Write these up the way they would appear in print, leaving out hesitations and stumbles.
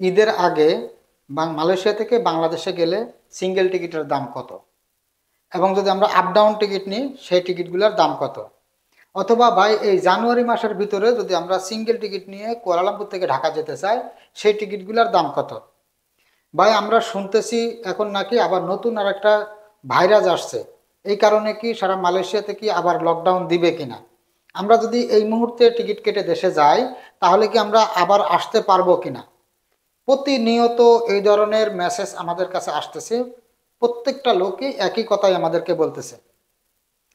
ঈদের আগে মালয়েশিয়া থেকে বাংলাদেশে গেলে সিঙ্গেল টিকিটের দাম কত, এবং যদি আমরা আপ ডাউন টিকিট নিই সেই টিকিটগুলোর দাম কত, অথবা ভাই এই জানুয়ারি মাসের ভিতরে যদি আমরা সিঙ্গেল টিকিট নিয়ে কুয়ালালামপুর থেকে ঢাকা যেতে চাই সেই টিকিটগুলোর দাম কত। ভাই আমরা শুনতেছি এখন নাকি আবার নতুন আর একটা ভাইরাস আসছে, এই কারণে কি সারা মালয়েশিয়াতে কি আবার লকডাউন দিবে কিনা। আমরা যদি এই মুহূর্তে টিকিট কেটে দেশে যাই তাহলে কি আমরা আবার আসতে পারবো কিনা। প্রতিনিয়ত এই ধরনের মেসেজ আমাদের কাছে আসতেছে, প্রত্যেকটা লোকই একই কথাই আমাদেরকে বলতেছে।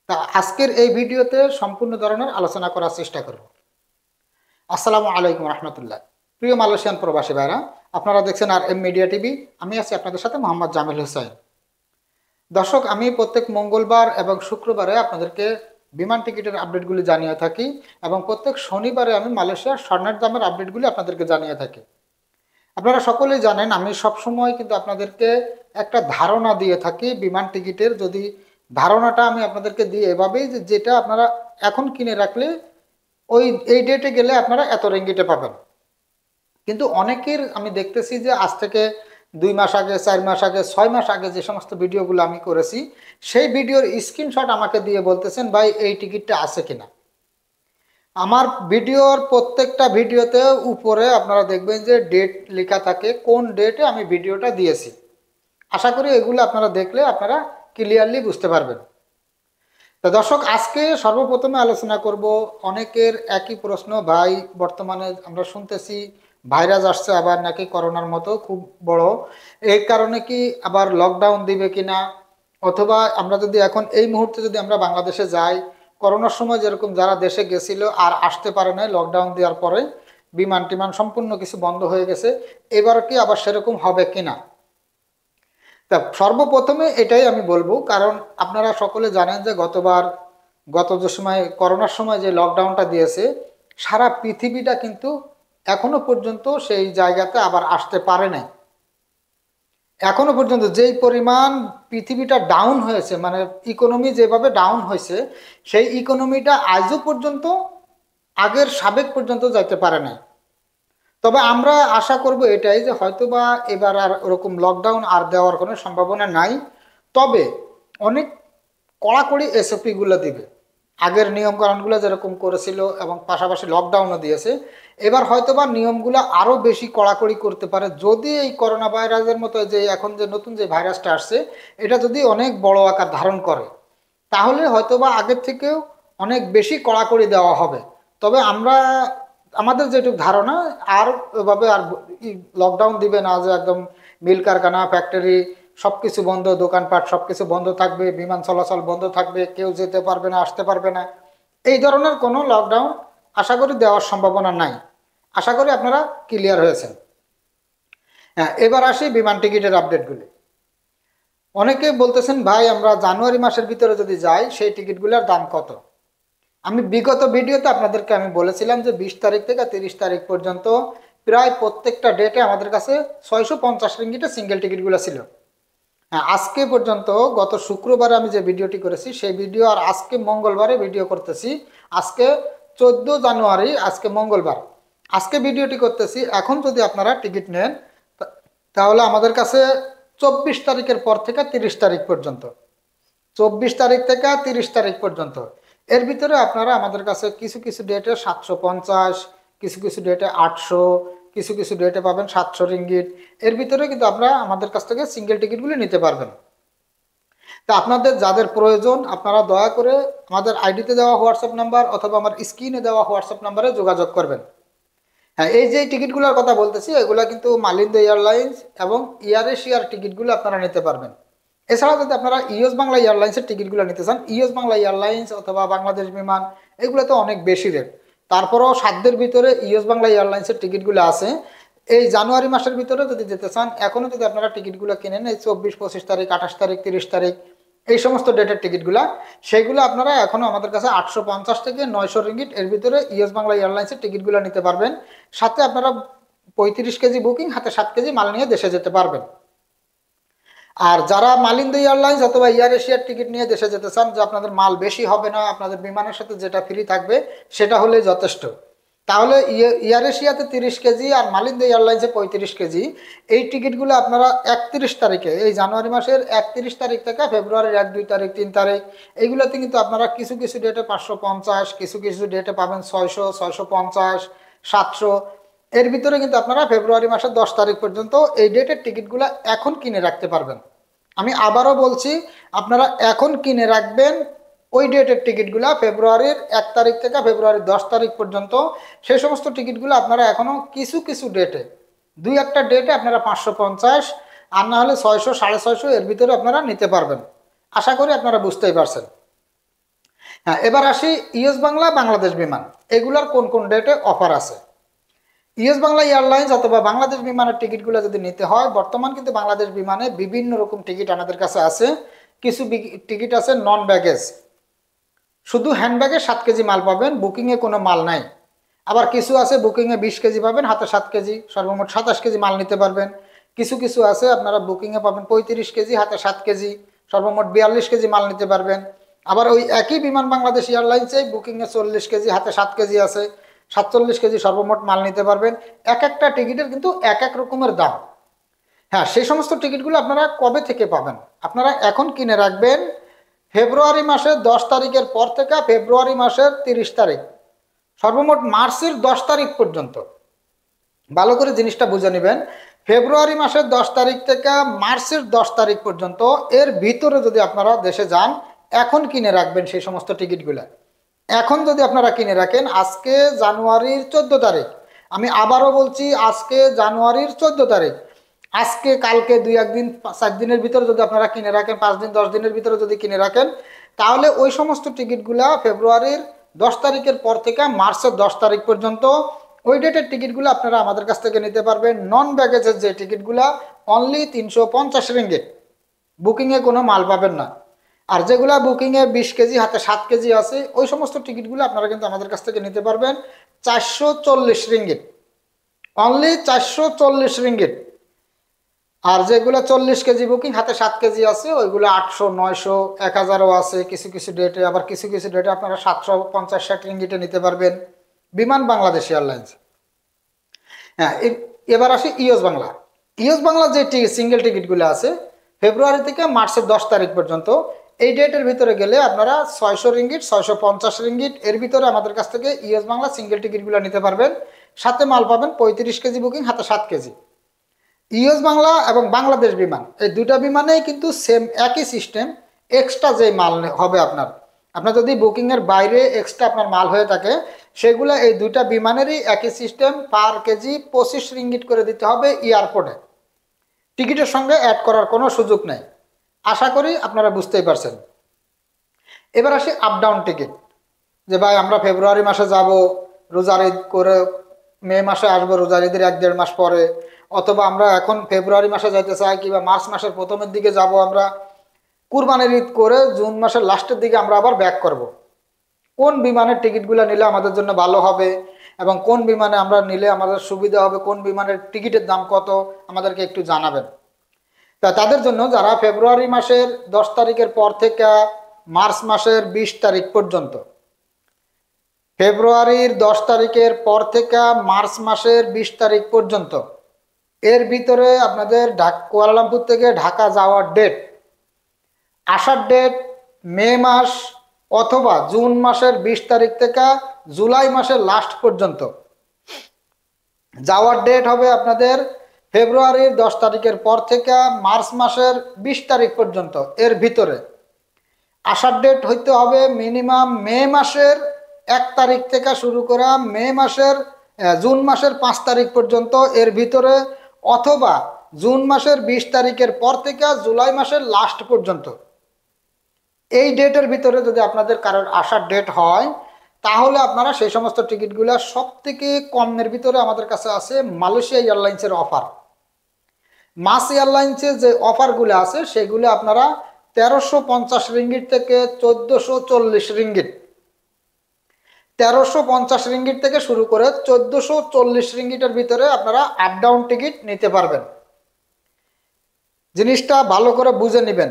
তা আজকের এই ভিডিওতে সম্পূর্ণ ধরনের আলোচনা করার চেষ্টা করব। আসসালামু আলাইকুম রহমতুল্লাহ। প্রিয় মালয়েশিয়ান প্রবাসী ভাইরা, আপনারা দেখছেন আর এম মিডিয়া টিভি। আমি আছি আপনাদের সাথে মোহাম্মদ জামিল হোসেন। দর্শক, আমি প্রত্যেক মঙ্গলবার এবং শুক্রবারে আপনাদেরকে বিমান টিকিটের আপডেটগুলি জানিয়ে থাকি, এবং প্রত্যেক শনিবারে আমি মালয়েশিয়ার স্বর্ণের দামের আপডেটগুলি আপনাদেরকে জানিয়ে থাকি। আপনারা সকলেই জানেন আমি সবসময় কিন্তু আপনাদেরকে একটা ধারণা দিয়ে থাকি বিমান টিকিটের। যদি ধারণাটা আমি আপনাদেরকে দিই এভাবেই যে যেটা আপনারা এখন কিনে রাখলে এই ডেটে গেলে আপনারা এত রিঙ্গিটে পাবেন। কিন্তু অনেকের আমি দেখতেছি যে আজ থেকে 2 মাস আগে, 4 মাস আগে, 6 মাস আগে যে সমস্ত ভিডিওগুলো আমি করেছি সেই ভিডিওর স্ক্রিনশট আমাকে দিয়ে বলতেছেন ভাই এই টিকিটটা আছে কিনা। আমার ভিডিওর প্রত্যেকটা ভিডিওতে উপরে আপনারা দেখবেন যে ডেট লেখা থাকে, কোন ডেটে আমি ভিডিওটা দিয়েছি। আশা করি এগুলো আপনারা দেখলে আপনারা ক্লিয়ারলি বুঝতে পারবেন। তো দর্শক, আজকে সর্বপ্রথমে আলোচনা করব অনেকের একই প্রশ্ন। ভাই বর্তমানে আমরা শুনতেছি ভাইরাস আসছে আবার নাকি করোনার মতো খুব বড়, এই কারণে কি আবার লকডাউন দিবে কিনা, অথবা আমরা যদি এখন এই মুহূর্তে যদি আমরা বাংলাদেশে যাই, করোনার সময় যেরকম যারা দেশে গেছিল আর আসতে পারে না লকডাউন দেওয়ার পরে বিমান টিমান সম্পূর্ণ কিছু বন্ধ হয়ে গেছে, এবার কি আবার সেরকম হবে কিনা। তা সর্বপ্রথমে এটাই আমি বলবো, কারণ আপনারা সকলে জানেন যে গত যে সময় করোনার সময় যে লকডাউনটা দিয়েছে সারা পৃথিবীটা কিন্তু এখনো পর্যন্ত সেই জায়গাতে আবার আসতে পারে নাই। এখনো পর্যন্ত যেই পরিমাণ পৃথিবীটা ডাউন হয়েছে, মানে ইকোনমি যেভাবে ডাউন হয়েছে, সেই ইকোনমিটা আজও পর্যন্ত আগের সাবেক পর্যন্ত যাইতে পারে নাই। তবে আমরা আশা করব এটাই যে হয়তোবা এবার আর ওরকম লকডাউন আর দেওয়ার কোনো সম্ভাবনা নাই। তবে অনেক কড়াকড়ি এসওপিগুলো দিবে, আগের নিয়মকানুনগুলো যেরকম করেছিল এবং পাশাপাশি লকডাউনও দিয়েছে। এবার হয়তোবা নিয়মগুলো আরও বেশি কড়াকড়ি করতে পারে, যদি এই করোনা ভাইরাসের মতো যে এখন যে নতুন যে ভাইরাসটা আসছে এটা যদি অনেক বড় আকার ধারণ করে তাহলে হয়তোবা আগের থেকেও অনেক বেশি কড়াকড়ি দেওয়া হবে। তবে আমাদের যেটুকু ধারণা আর ওইভাবে আর লকডাউন দিবে না, যে একদম মিল কারখানা ফ্যাক্টরি সবকিছু বন্ধ, দোকানপাট সবকিছু বন্ধ থাকবে, বিমান চলাচল বন্ধ থাকবে, কেউ যেতে পারবে না, আসতে পারবে না, এই ধরনের কোনো লকডাউন আশা করি দেওয়ার সম্ভাবনা নাই। আশা করি আপনারা ক্লিয়ার হয়েছেন। হ্যাঁ, এবার আসি বিমান টিকিটের আপডেটগুলি। অনেকে বলতেছেন ভাই আমরা জানুয়ারি মাসের ভিতরে যদি যাই সেই টিকিটগুলোর দাম কত। আমি বিগত ভিডিওতে আপনাদেরকে আমি বলেছিলাম যে 20 তারিখ থেকে 30 তারিখ পর্যন্ত প্রায় প্রত্যেকটা ডেটে আমাদের কাছে 650 রিঙ্গিটে সিঙ্গেল টিকিটগুলো ছিল। হ্যাঁ, আজকে পর্যন্ত গত শুক্রবারে আমি যে ভিডিওটি করেছি সেই ভিডিও, আর আজকে মঙ্গলবারে ভিডিও করতেছি, আজকে 14 জানুয়ারি, আজকে মঙ্গলবার, আজকে ভিডিওটি করতেছি। এখন যদি আপনারা টিকিট নেন তাহলে আমাদের কাছে 24 তারিখের পর থেকে 30 তারিখ পর্যন্ত, 24 তারিখ থেকে 30 তারিখ পর্যন্ত এর ভিতরে আপনারা আমাদের কাছে কিছু কিছু ডেটে 750, কিছু কিছু ডেটে 800, কিছু কিছু ডেটে পাবেন 700 রিঙ্গিট। এর ভিতরে কিন্তু আপনারা আমাদের কাছ থেকে সিঙ্গেল টিকিটগুলি নিতে পারবেন। তা আপনাদের যাদের প্রয়োজন আপনারা দয়া করে আমাদের আইডিতে দেওয়া হোয়াটসঅ্যাপ নাম্বার অথবা আমার স্ক্রিনে দেওয়া হোয়াটসঅ্যাপ নাম্বারে যোগাযোগ করবেন। হ্যাঁ, এই যে টিকিটগুলোর কথা বলতেছি এগুলো কিন্তু মালিন্দা এয়ারলাইন্স এবং এয়ার এশিয়ার টিকিটগুলো আপনারা নিতে পারবেন। এছাড়া যদি আপনারা ইউএস বাংলা এয়ারলাইন্সের টিকিটগুলো নিতে চান, ইউএস বাংলা এয়ারলাইন্স অথবা বাংলাদেশ বিমান, এগুলোতে অনেক বেশি রেট। তারপরেও সাধ্যের ভিতরে ইউএস বাংলা এয়ারলাইন্সের টিকিটগুলো আছে। এই জানুয়ারি মাসের ভিতরে যদি যেতে চান, এখনও যদি আপনারা টিকিটগুলো কিনেন এই 24, 25 তারিখ, 28 তারিখ, 30 তারিখ, এই সমস্ত ডেটের টিকিটগুলো, সেইগুলো আপনারা এখনও আমাদের কাছে 850 থেকে 900 রিঙ্গিট এর ভিতরে ইউএস বাংলা এয়ারলাইন্সের টিকিটগুলো নিতে পারবেন। সাথে আপনারা 35 কেজি বুকিং, হাতে 7 কেজি মাল নিয়ে দেশে যেতে পারবেন। আর যারা মালিন্দা এয়ারলাইন্স অথবা এয়ার এশিয়ার টিকিট নিয়ে দেশে যেতে চান, যে আপনাদের মাল বেশি হবে না, আপনাদের বিমানের সাথে যেটা ফ্রি থাকবে সেটা হলে যথেষ্ট, তাহলে এয়ার এশিয়াতে 30 কেজি আর মালিন্দা এয়ারলাইন্সে 35 কেজি। এই টিকিটগুলো আপনারা 31 তারিখে, এই জানুয়ারি মাসের 31 তারিখ থেকে ফেব্রুয়ারির 1, 2 তারিখ, 3 তারিখ, এইগুলোতে কিন্তু আপনারা কিছু কিছু ডেটে 550, কিছু কিছু ডেটে পাবেন 600, 650, 700। এর ভিতরে কিন্তু আপনারা ফেব্রুয়ারি মাসের 10 তারিখ পর্যন্ত এই ডেটের টিকিটগুলো এখন কিনে রাখতে পারবেন। আমি আবারও বলছি, আপনারা এখন কিনে রাখবেন ওই ডেটের টিকিটগুলো ফেব্রুয়ারির 1 তারিখ থেকে ফেব্রুয়ারির 10 তারিখ পর্যন্ত। সেই সমস্ত টিকিটগুলো আপনারা এখনও কিছু কিছু ডেটে, 2-1টা ডেটে আপনারা 550 আর না হলে 600, 650 এর ভিতরে আপনারা নিতে পারবেন। আশা করি আপনারা বুঝতেই পারছেন। হ্যাঁ, এবার আসি ইউএস বাংলা, বাংলাদেশ বিমান, এগুলার কোন কোন ডেটে অফার আছে। ইউএস বাংলা এয়ারলাইন্স অথবা বাংলাদেশ বিমানের টিকিটগুলো যদি নিতে হয়, বর্তমান কিন্তু বাংলাদেশ বিমানে বিভিন্ন রকম টিকিট আমাদের কাছে আছে। কিছু টিকিট আছে নন ব্যাগেজ, শুধু হ্যান্ডব্যাগে 7 কেজি মাল পাবেন, বুকিংয়ে কোনো মাল নাই। আবার কিছু আছে বুকিংয়ে 20 কেজি পাবেন, হাতে 7 কেজি, সর্বমোট 27 কেজি মাল নিতে পারবেন। কিছু কিছু আছে আপনারা বুকিংয়ে পাবেন 35 কেজি, হাতে 7 কেজি, সর্বমোট 42 কেজি মাল নিতে পারবেন। আবার ওই একই বিমান বাংলাদেশ এয়ারলাইন্সে বুকিংয়ে 40 কেজি, হাতে 7 কেজি আছে, 47 কেজি সর্বমোট মাল নিতে পারবেন। এক একটা টিকিটের কিন্তু এক এক রকমের দাম। হ্যাঁ, সেই সমস্ত টিকিটগুলো আপনারা কবে থেকে পাবেন? আপনারা এখন কিনে রাখবেন ফেব্রুয়ারি মাসের 10 তারিখের পর থেকে ফেব্রুয়ারি মাসের 30 তারিখ, সর্বমোট মার্চের 10 তারিখ পর্যন্ত। ভালো করে জিনিসটা বুঝে নেবেন। ফেব্রুয়ারি মাসের 10 তারিখ থেকে মার্চের 10 তারিখ পর্যন্ত এর ভিতরে যদি আপনারা দেশে যান, এখন কিনে রাখবেন সেই সমস্ত টিকিটগুলো। এখন যদি আপনারা কিনে রাখেন, আজকে জানুয়ারির 14 তারিখ, আমি আবারও বলছি, আজকে জানুয়ারির 14 তারিখ, আজকে কালকে 2-1 দিন 4 দিনের ভিতরে যদি আপনারা কিনে রাখেন, 5 দিন 10 দিনের ভিতরে যদি কিনে রাখেন, তাহলে ওই সমস্ত টিকিটগুলা ফেব্রুয়ারির 10 তারিখের পর থেকে মার্চের 10 তারিখ পর্যন্ত ওই ডেটের টিকিটগুলো আপনারা আমাদের কাছ থেকে নিতে পারবেন। নন ব্যাগেজের যে টিকিটগুলা অনলি 350 রিঙ্গিট, বুকিংয়ে কোনো মাল পাবেন না। আর যেগুলা বুকিংয়ে 20 কেজি, হাতে 7 কেজি আছে, ওই সমস্ত টিকিটগুলো আপনারা কিন্তু আমাদের কাছ থেকে নিতে পারবেন 440 রিঙ্গিট, অনলি 440 রিঙ্গিট। আর যেগুলো 40 কেজি বুকিং, হাতে 7 কেজি আছে, ওইগুলো 800, 900, 1000ও আছে কিছু কিছু ডেটে। আবার কিছু কিছু ডেটে আপনারা 750-60 রিঙ্গিটে নিতে পারবেন বিমান বাংলাদেশ এয়ারলাইন্স। হ্যাঁ, এবার আসি ইউএস বাংলা। ইউএস বাংলা যে সিঙ্গেল টিকিটগুলো আছে ফেব্রুয়ারি থেকে মার্চের 10 তারিখ পর্যন্ত, এই ডেটের ভিতরে গেলে আপনারা 600 রিঙ্গিট, 650 রিঙ্গিট এর ভিতরে আমাদের কাছ থেকে ইউএস বাংলা সিঙ্গেল টিকিটগুলো নিতে পারবেন। সাথে মাল পাবেন 35 কেজি বুকিং, হাতে 7 কেজি। ইউএস বাংলা এবং বাংলাদেশ বিমান, এই দুটা বিমানেই কিন্তু সেম একই সিস্টেম। এক্সট্রা যে মাল হবে আপনার যদি বুকিংয়ের বাইরে এক্সট্রা আপনার মাল হয়ে থাকে, সেগুলো এই দুটা বিমানেরই একই সিস্টেম। পার কেজি 25 রিঙ্গিট করে দিতে হবে এয়ারপোর্টে, টিকিটের সঙ্গে অ্যাড করার কোনো সুযোগ নেই। আশা করি আপনারা বুঝতেই পারছেন। এবার আসি আপ ডাউন টিকিট, যে ভাই আমরা ফেব্রুয়ারি মাসে যাব, রোজার ঈদ করে মে মাসে আসবো, রোজার ঈদের 1-1.5 মাস পরে, অথবা আমরা এখন ফেব্রুয়ারি মাসে যাইতে চাই, কিংবা মার্চ মাসের প্রথমের দিকে যাব, আমরা কুরবানির ঈদ করে জুন মাসের লাস্টের দিকে আমরা আবার ব্যাক করব। কোন বিমানের টিকিটগুলো নিলে আমাদের জন্য ভালো হবে এবং কোন বিমানে আমরা নিলে আমাদের সুবিধা হবে, কোন বিমানের টিকিটের দাম কত, আমাদেরকে একটু জানাবেন। তা তাদের জন্য যারা ফেব্রুয়ারি মাসের 10 তারিখের পর থেকে মার্চ মাসের 20 তারিখ পর্যন্ত, ফেব্রুয়ারির 10 তারিখের পর থেকে মার্চ মাসের 20 তারিখ পর্যন্ত, এর ভিতরে আপনাদের কুয়ালালামপুর থেকে ঢাকা যাওয়ার ডেট, আসার ডেট মে মাস অথবা জুন মাসের 20 তারিখ থেকে জুলাই মাসের লাস্ট পর্যন্ত, যাওয়ার ডেট হবে আপনাদের ফেব্রুয়ারির 10 তারিখের পর থেকে মার্চ মাসের 20 তারিখ পর্যন্ত, এর ভিতরে আসার ডেট হইতে হবে মিনিমাম মে মাসের 1 তারিখ থেকে শুরু করা জুন মাসের 5 তারিখ পর্যন্ত, এর ভিতরে, অথবা জুন মাসের 20 তারিখের পর থেকে জুলাই মাসের লাস্ট পর্যন্ত। এই ডেটের ভিতরে যদি আপনাদের কারোর আসার ডেট হয়, তাহলে আপনারা সেই সমস্ত টিকিটগুলো সব থেকে কমের ভিতরে আমাদের কাছে আছে মালয়েশিয়া এয়ারলাইন্সের অফার। মাস এয়ারলাইন্সের যে অফারগুলো আছে সেগুলো আপনারা 1350 রিঙ্গিট থেকে 1440 রিঙ্গিট, 1350 রিঙ্গিট থেকে শুরু করে 1440 রিঙ্গিটের ভিতরে আপনারা আপ ডাউন টিকিট নিতে পারবেন। জিনিসটা ভালো করে বুঝে নেবেন।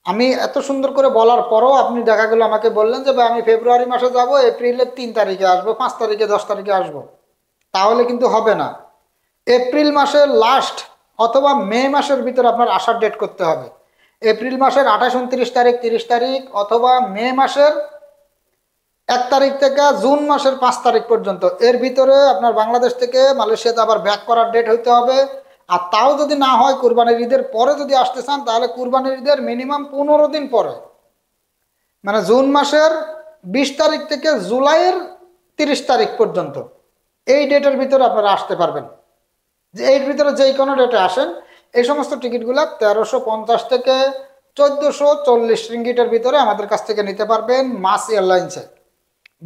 আমি এত সুন্দর করে বলার পরও আপনি দেখা গেল আমাকে বললেন যে ভাই আমি ফেব্রুয়ারি মাসে যাব, এপ্রিলের 3 তারিখে আসবো, 5 তারিখে, 10 তারিখে আসবো, তাহলে কিন্তু হবে না। এপ্রিল মাসের লাস্ট অথবা মে মাসের ভিতরে আপনার আসার ডেট করতে হবে। এপ্রিল মাসের 28, 29 তারিখ, 30 তারিখ, অথবা মে মাসের 1 তারিখ থেকে জুন মাসের 5 তারিখ পর্যন্ত, এর ভিতরে আপনার বাংলাদেশ থেকে মালয়েশিয়াতে আবার ব্যাক করার ডেট হইতে হবে। আর তাও যদি না হয়, কুরবানির ঈদের পরে যদি আসতে চান, তাহলে কুরবানির ঈদের মিনিমাম 15 দিন পরে, মানে জুন মাসের 20 তারিখ থেকে জুলাইয়ের 30 তারিখ পর্যন্ত, এই ডেটের ভিতরে আপনারা আসতে পারবেন। যে এর ভিতরে যেই কোনো ডেটে আসেন, এই সমস্ত টিকিটগুলো 1350 থেকে 1440 রিঙ্গিটের ভিতরে আমাদের কাছ থেকে নিতে পারবেন মাস এয়ারলাইন্সে।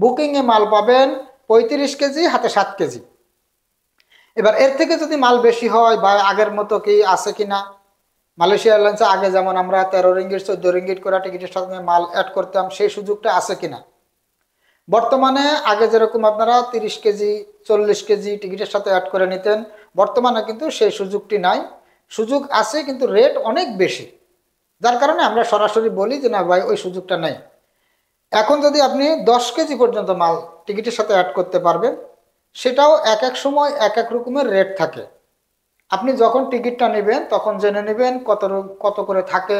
বুকিংয়ে মাল পাবেন 35 কেজি, হাতে 7 কেজি। এবার এর থেকে যদি মাল বেশি হয় বা আগের মতো কি আছে কিনা, মালয়েশিয়া এয়ারলাইন্সে আগে যেমন আমরা 13 রিঙ্গিট 14 রিঙ্গিট করে টিকিটের সাথে মাল অ্যাড করতাম, সেই সুযোগটা আছে কিনা। বর্তমানে আগে যেরকম আপনারা 30 কেজি 40 কেজি টিকিটের সাথে অ্যাড করে নিতেন, বর্তমানে কিন্তু সেই সুযোগটি নাই। সুযোগ আছে কিন্তু রেট অনেক বেশি, যার কারণে আমরা সরাসরি বলি যে না ভাই ওই সুযোগটা নেই। এখন যদি আপনি 10 কেজি পর্যন্ত মাল টিকিটের সাথে অ্যাড করতে পারবেন, সেটাও এক এক সময় এক এক রকমের রেট থাকে। আপনি যখন টিকিটটা নেবেন তখন জেনে নেবেন কত করে থাকে।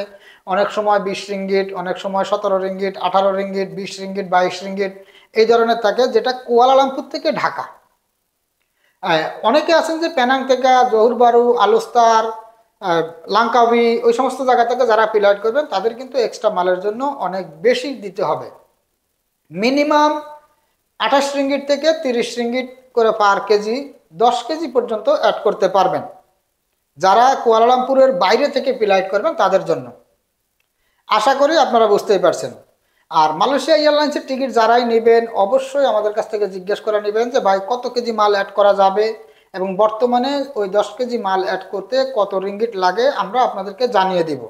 অনেক সময় 20 রিঙ্গিট, অনেক সময় 17 রিঙ্গিট, 18 রিঙ্গিট, 20 রিঙ্গিট, 22 রিঙ্গিট, এই ধরনের থাকে, যেটা কুয়ালালামপুর থেকে ঢাকা। অনেকে আছেন যে পেনাং থেকে, জহুর বারু, আলুস্তার, লাঙ্কাবি, ওই সমস্ত জায়গা থেকে যারা ফ্লাইট করবেন, তাদের কিন্তু এক্সট্রা মালের জন্য অনেক বেশি দিতে হবে। মিনিমাম 28 রিঙ্গিট থেকে 30 রিঙ্গিট করে পার কেজি, 10 কেজি পর্যন্ত অ্যাড করতে পারবেন যারা কুয়ালালামপুরের বাইরে থেকে ফ্লাইট করবেন তাদের জন্য। আশা করি আপনারা বুঝতেই পারছেন। আর মালয়েশিয়া এয়ারলাইন্সের টিকিট যারাই নেবেন, অবশ্যই আমাদের কাছ থেকে জিজ্ঞেস করে নেবেন যে ভাই কত কেজি মাল অ্যাড করা যাবে, এবং বর্তমানে ওই 10 কেজি মাল অ্যাড করতে কত রিঙ্গিট লাগে আমরা আপনাদেরকে জানিয়ে দিব।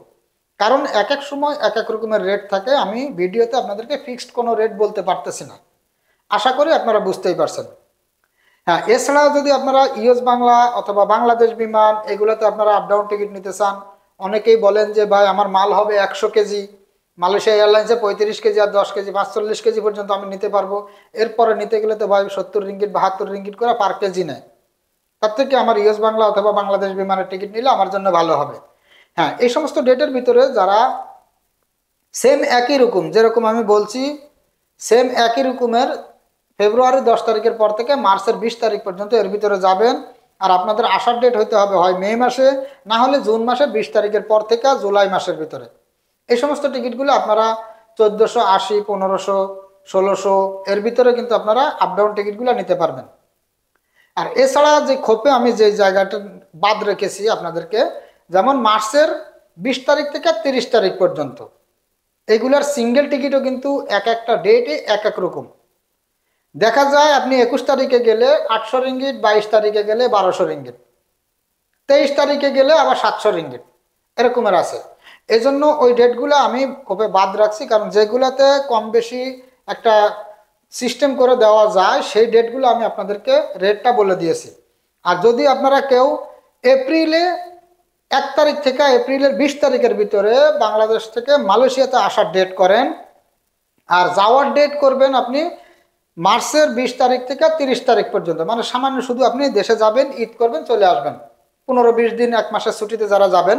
কারণ এক এক সময় এক এক রকমের রেট থাকে, আমি ভিডিওতে আপনাদেরকে ফিক্সড কোনো রেট বলতে পারতেছি না। আশা করি আপনারা বুঝতেই পারছেন। হ্যাঁ, এছাড়াও যদি আপনারা ইউএস বাংলা অথবা বাংলাদেশ বিমান এগুলোতে আপনারা আপ ডাউন টিকিট নিতে চান, অনেকেই বলেন যে ভাই আমার মাল হবে 100 কেজি, মালয়েশিয়া এয়ারলাইন্সে 35 কেজি আর 10 কেজি 45 কেজি পর্যন্ত আমি নিতে পারবো, এরপরে নিতে গেলে তো ভাই 70 রিঙ্গিট 72 রিঙ্গিট করে পার কেজি নেয়। তার থেকে আমার ইউএস বাংলা অথবা বাংলাদেশ বিমানের টিকিট নিলে আমার জন্য ভালো হবে। হ্যাঁ, এই সমস্ত ডেটের ভিতরে যারা সেম একই রকম, যেরকম আমি বলছি সেম একই রকমের, ফেব্রুয়ারি 10 তারিখের পর থেকে মার্চের 20 তারিখ পর্যন্ত এর ভিতরে যাবেন। আর আপনাদের আসার ডেট হইতে হবে হয় মে মাসে, না হলে জুন মাসের 20 তারিখের পর থেকে জুলাই মাসের ভিতরে। এই সমস্ত টিকিটগুলো আপনারা 1480, 1500, 1600 এর ভিতরে কিন্তু আপনারা আপ ডাউন টিকিটগুলো নিতে পারবেন। আর এছাড়া যে খোপে আমি যে জায়গাটা বাদ রেখেছি আপনাদেরকে, যেমন মার্চের 20 তারিখ থেকে 30 তারিখ পর্যন্ত, এগুলার সিঙ্গেল টিকিটও কিন্তু এক একটা ডেটে এক এক রকম। দেখা যায় আপনি 21 তারিখে গেলে 800 রিঙ্গিট, 22 তারিখে গেলে 1200 রিঙ্গিট, 23 তারিখে গেলে আবার 700 রিঙ্গিট, এরকমের আছে। এজন্য ওই ডেটগুলো আমি খুবই বাদ রাখছি, কারণ যেগুলোতে কম বেশি একটা সিস্টেম করে দেওয়া যায় সেই ডেটগুলো আমি আপনাদেরকে রেটটা বলে দিয়েছি। আর যদি আপনারা কেউ এপ্রিলে 1 তারিখ থেকে এপ্রিলের 20 তারিখের ভিতরে বাংলাদেশ থেকে মালয়েশিয়াতে আসার ডেট করেন, আর যাওয়ার ডেট করবেন আপনি মার্চের 20 তারিখ থেকে 30 তারিখ পর্যন্ত, মানে সামান্য শুধু আপনি দেশে যাবেন, ঈদ করবেন, চলে আসবেন, 15-20 দিন, 1 মাসের ছুটিতে যারা যাবেন,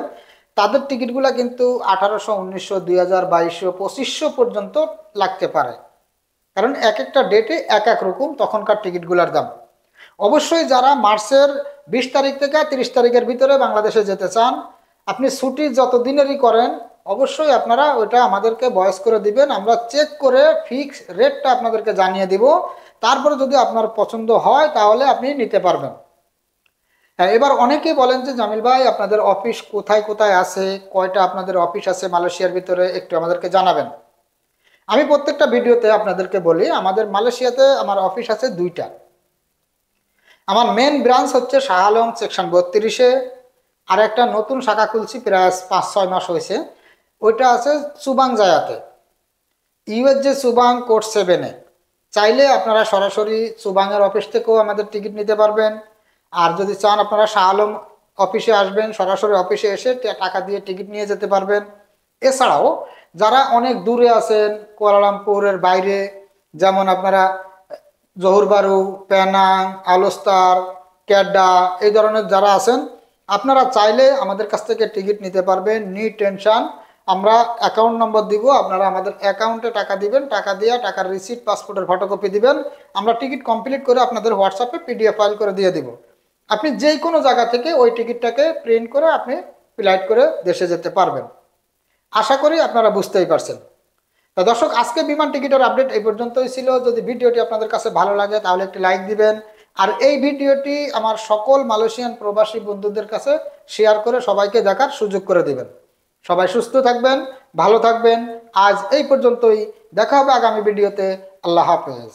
তাদের টিকিটগুলো কিন্তু 1800, 1900, 2000, 2200, 2500 পর্যন্ত লাগতে পারে। কারণ এক একটা ডেটে এক এক রকম তখনকার টিকিটগুলোর দাম। অবশ্যই যারা মার্চের 20 তারিখ থেকে 30 তারিখের ভিতরে বাংলাদেশে যেতে চান, আপনি ছুটি যত দিনেরই করেন, অবশ্যই আপনারা ওইটা আমাদেরকে ভয়েস করে দিবেন, আমরা চেক করে ফিক্স রেটটা আপনাদেরকে জানিয়ে দিব। তারপরে যদি আপনার পছন্দ হয় তাহলে আপনি নিতে পারবেন। হ্যাঁ, এবার অনেকেই বলেন যে জামিল ভাই আপনাদের অফিস কোথায় কোথায় আছে, কয়টা আপনাদের অফিস আছে মালয়েশিয়ার ভিতরে, একটু আমাদেরকে জানাবেন। আমি প্রত্যেকটা ভিডিওতে আপনাদেরকে বলি আমাদের মালয়েশিয়াতে আমার অফিস আছে 2টা। আমার মেন ব্রাঞ্চ হচ্ছে শাহ আলম সেকশন 32-এ, আর একটা নতুন শাখা খুলছি প্রায় 5-6 মাস হয়েছে, ওইটা আছে সুবাং জায়াতে, ইউএস যে সুবাং কোর্ট 7-এ। চাইলে আপনারা সরাসরি সুবাংয়ের অফিস থেকেও আমাদের টিকিট নিতে পারবেন, আর যদি চান আপনারা শাহ আলম অফিসে আসবেন, সরাসরি অফিসে এসে টাকা দিয়ে টিকিট নিয়ে যেতে পারবেন। এছাড়াও যারা অনেক দূরে আছেন, কুয়ালালামপুরের বাইরে, যেমন আপনারা জহুরবারু, পেনাং, আলোস্তার, কেডা এই ধরনের যারা আছেন, আপনারা চাইলে আমাদের কাছ থেকে টিকিট নিতে পারবেন, নি টেনশন। আমরা অ্যাকাউন্ট নম্বর দিব, আপনারা আমাদের অ্যাকাউন্টে টাকা দিবেন, টাকা দিয়ে টাকার রিসিপ্ট, পাসপোর্টের ফটোকপি দিবেন, আমরা টিকিট কমপ্লিট করে আপনাদের হোয়াটসঅ্যাপে পিডিএফ ফাইল করে দিয়ে দিব। আপনি যে কোনো জায়গা থেকে ওই টিকিটটাকে প্রিন্ট করে আপনি ফ্লাইট করে দেশে যেতে পারবেন। আশা করি আপনারা বুঝতেই পারছেন। তা দর্শক, আজকে বিমান টিকিটের আপডেট এই পর্যন্তই ছিল। যদি ভিডিওটি আপনাদের কাছে ভালো লাগে তাহলে একটি লাইক দিবেন, আর এই ভিডিওটি আমার সকল মালয়েশিয়ান প্রবাসী বন্ধুদের কাছে শেয়ার করে সবাইকে দেখার সুযোগ করে দিবেন। সবাই সুস্থ থাকবেন, ভালো থাকবেন। আজ এই পর্যন্তই, দেখা হবে আগামী ভিডিওতে। আল্লাহ হাফেজ।